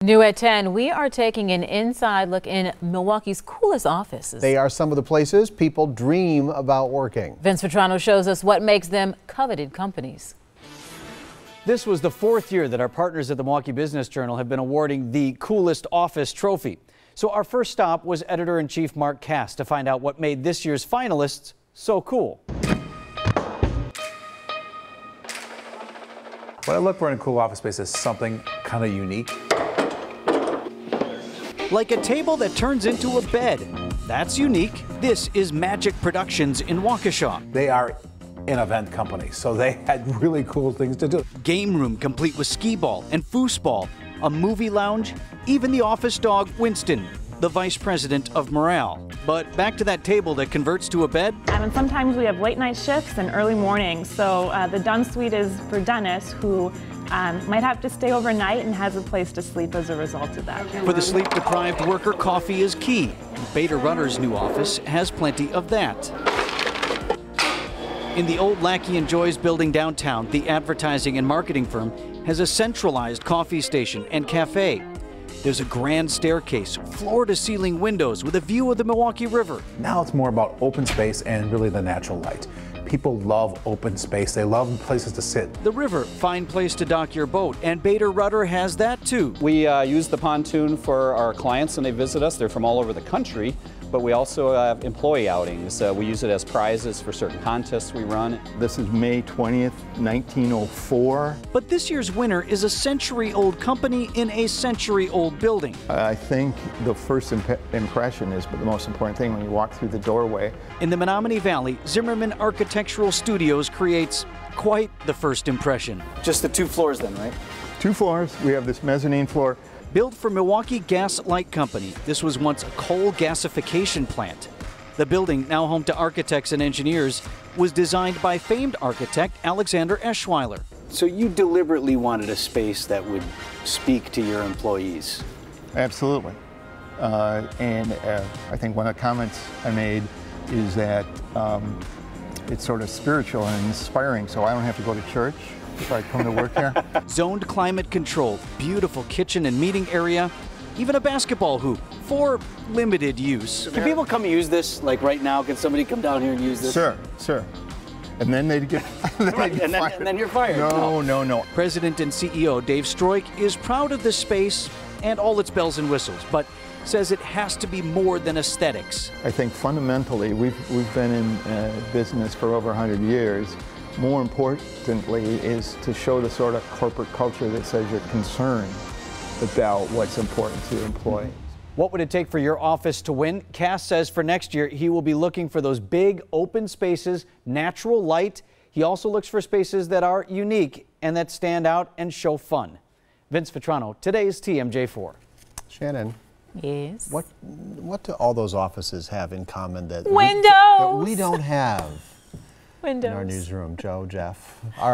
New at 10, we are taking an inside look in Milwaukee's coolest offices. They are some of the places people dream about working. Vince Vetrano shows us what makes them coveted companies. This was the fourth year that our partners at the Milwaukee Business Journal have been awarding the coolest office trophy. So our first stop was editor-in-chief Mark Cass to find out what made this year's finalists so cool. What I look for in a cool office space is something kind of unique. Like a table that turns into a bed. That's unique. This is Magic Productions in Waukesha. They are an event company, so they had really cool things to do. Game room complete with skee ball and foosball, a movie lounge, even the office dog Winston, the vice president of morale. But back to that table that converts to a bed. And sometimes we have late night shifts and early mornings, so the Dunn Suite is for Dennis, who might have to stay overnight and has a place to sleep as a result of that. For the sleep-deprived worker, coffee is key. Beta Rutter's new office has plenty of that. In the old Lackey and Joy's building downtown, the advertising and marketing firm has a centralized coffee station and cafe. There's a grand staircase, floor-to-ceiling windows with a view of the Milwaukee River. Now it's more about open space and really the natural light. People love open space. They love places to sit. The river, fine place to dock your boat, and Beta Rudder has that too. We use the pontoon for our clients when they visit us. They're from all over the country, but we also have employee outings. We use it as prizes for certain contests we run. This is May 20th, 1904. But this year's winner is a century-old company in a century-old building. I think the first impression is the most important thing when you walk through the doorway. In the Menominee Valley, Zimmerman Architectural Studios creates quite the first impression. Just the 2 floors then, right? 2 floors. We have this mezzanine floor. Built for Milwaukee Gas Light Company, this was once a coal gasification plant. The building, now home to architects and engineers, was designed by famed architect Alexander Eschweiler. So you deliberately wanted a space that would speak to your employees? Absolutely. I think one of the comments I made is that it's sort of spiritual and inspiring, so I don't have to go to church if I come to work here. Zoned climate control, beautiful kitchen and meeting area, even a basketball hoop for limited use. Can people come use this, like right now? Can somebody come down here and use this? Sure. And then they'd get, and then you're fired. No. President and CEO Dave Stroik is proud of this space and all its bells and whistles, but says it has to be more than aesthetics. I think fundamentally, we've been in business for over 100 years. More importantly is to show the sort of corporate culture that says you're concerned about what's important to employees. What would it take for your office to win? Cass says for next year he will be looking for those big open spaces, natural light. He also looks for spaces that are unique and that stand out and show fun. Vince Vetrano, today's TMJ4. Shannon. Yes. What do all those offices have in common that Windows! we don't have Windows. in our newsroom, Joe, Jeff? All right.